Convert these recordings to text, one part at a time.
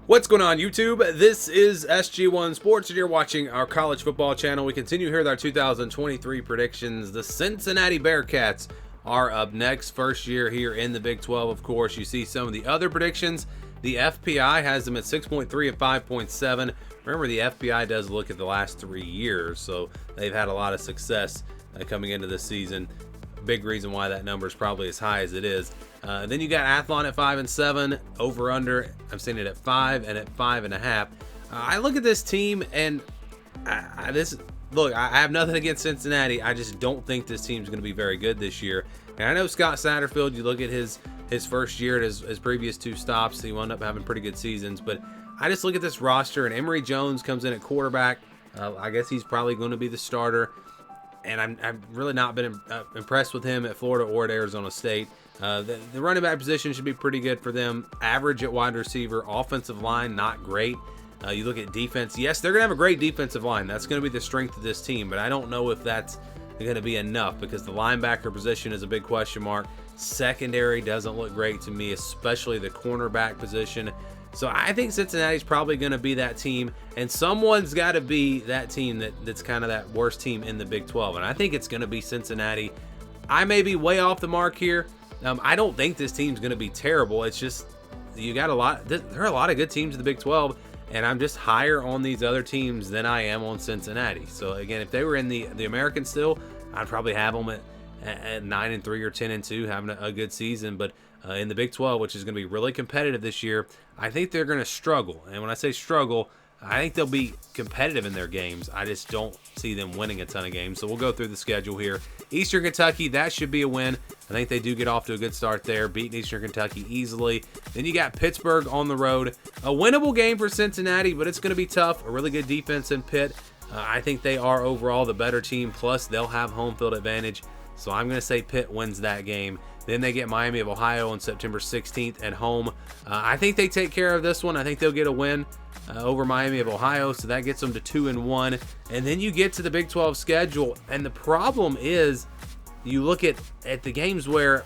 What's going on, YouTube? This is SG1 Sports, and you're watching our college football channel. We continue here with our 2023 predictions. The Cincinnati Bearcats are up next, first year here in the Big 12, of course. You see some of the other predictions. The FPI has them at 6.3 and 5.7. Remember, the FPI does look at the last 3 years, so they've had a lot of success coming into this season. Big reason why that number is probably as high as it is. Then you got Athlon at 5 and 7, over under. I'm seeing it at 5 and at 5.5. I look at this team and I have nothing against Cincinnati. I just don't think this team's going to be very good this year. And I know Scott Satterfield. You look at his first year at his previous 2 stops, he wound up having pretty good seasons. But I just look at this roster, and Emory Jones comes in at quarterback. I guess he's probably going to be the starter. And I've really not been impressed with him at Florida or at Arizona State. The running back position should be pretty good for them. Average at wide receiver. Offensive line, not great. You look at defense. Yes, they're going to have a great defensive line. That's going to be the strength of this team. But I don't know if that's going to be enough because the linebacker position is a big question mark. Secondary doesn't look great to me, especially the cornerback position. So I think Cincinnati's probably going to be that team, and someone's got to be that team that's kind of that worst team in the Big 12, and I think it's going to be Cincinnati. I may be way off the mark here. I don't think this team's going to be terrible. It's just you got there are a lot of good teams in the Big 12, and I'm just higher on these other teams than I am on Cincinnati. So again, if they were in the American still, I'd probably have them at 9 and 3 or 10 and 2, having a good season. But in the Big 12, which is going to be really competitive this year, I think they're going to struggle. And when I say struggle, I think they'll be competitive in their games. I just don't see them winning a ton of games. So we'll go through the schedule here. Eastern Kentucky, that should be a win. I think they do get off to a good start there, beating Eastern Kentucky easily. Then you got Pittsburgh on the road. A winnable game for Cincinnati, but it's going to be tough. A really good defense in Pitt. I think they are overall the better team, plus they'll have home field advantage. So I'm going to say Pitt wins that game. Then they get Miami of Ohio on September 16th at home. I think they take care of this one. I think they'll get a win over Miami of Ohio, so that gets them to 2 and 1. And then you get to the Big 12 schedule, and the problem is you look at the games where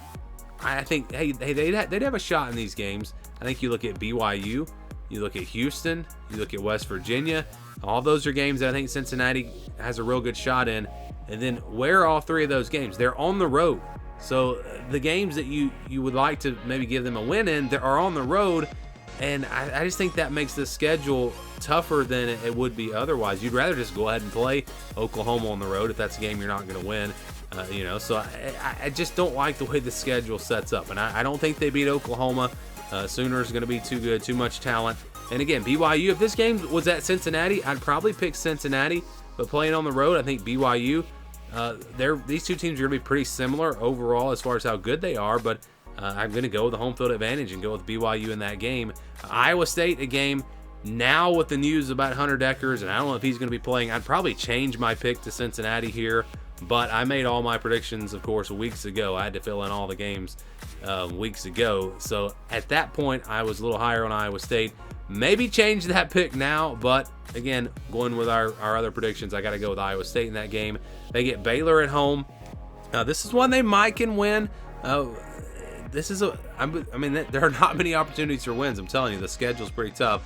I think, hey, they'd have a shot in these games. I think you look at BYU, you look at Houston, you look at West Virginia. All those are games that I think Cincinnati has a real good shot in. And then where are all 3 of those games? They're on the road. So the games that you would like to maybe give them a win in, they are on the road. And I just think that makes the schedule tougher than it would be otherwise. You'd rather just go ahead and play Oklahoma on the road if that's a game you're not going to win. So I just don't like the way the schedule sets up. And I don't think they beat Oklahoma. Sooners going to be too good, too much talent. And again, BYU, if this game was at Cincinnati, I'd probably pick Cincinnati. But playing on the road, I think BYU, these 2 teams are going to be pretty similar overall as far as how good they are. But I'm going to go with the home field advantage and go with BYU in that game. Iowa State, a game now with the news about Hunter Deckers, and I don't know if he's going to be playing. I'd probably change my pick to Cincinnati here. But I made all my predictions, of course, weeks ago. I had to fill in all the games weeks ago. So at that point, I was a little higher on Iowa State. Maybe change that pick now, but again, going with our other predictions, I got to go with Iowa State in that game. They get Baylor at home. This is one they might can win. There are not many opportunities for wins. I'm telling you, the schedule's pretty tough.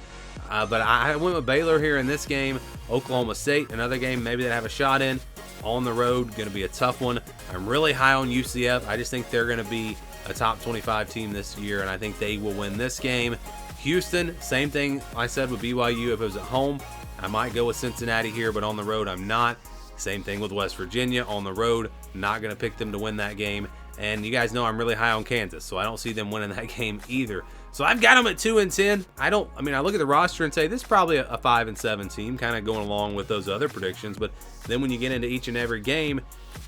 But I went with Baylor here in this game. Oklahoma State, another game maybe they have a shot in. On the road, going to be a tough one. I'm really high on UCF. I just think they're going to be a top 25 team this year, and I think they will win this game. Houston, same thing I said with BYU. If it was at home, I might go with Cincinnati here, but on the road, I'm not. Same thing with West Virginia. On the road, not going to pick them to win that game. And you guys know I'm really high on Kansas, so I don't see them winning that game either. So I've got them at 2 and 10. I look at the roster and say this is probably a 5 and 7 team, kind of going along with those other predictions. But then when you get into each and every game,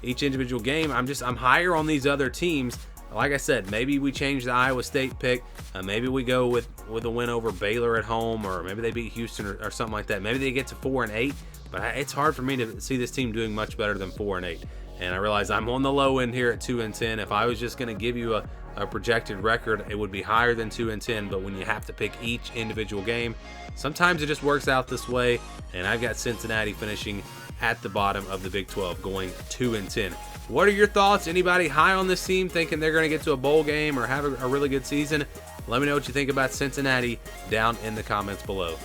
each individual game, I'm higher on these other teams. Like I said, maybe we change the Iowa State pick. Maybe we go with a win over Baylor at home, or maybe they beat Houston or something like that. Maybe they get to 4 and 8. But it's hard for me to see this team doing much better than 4 and 8. And I realize I'm on the low end here at 2 and 10. If I was just going to give you a projected record, it would be higher than 2 and 10. But when you have to pick each individual game, sometimes it just works out this way. And I've got Cincinnati finishing at the bottom of the Big 12, going 2 and 10. What are your thoughts? Anybody high on this team thinking they're going to get to a bowl game or have a really good season? Let me know what you think about Cincinnati down in the comments below.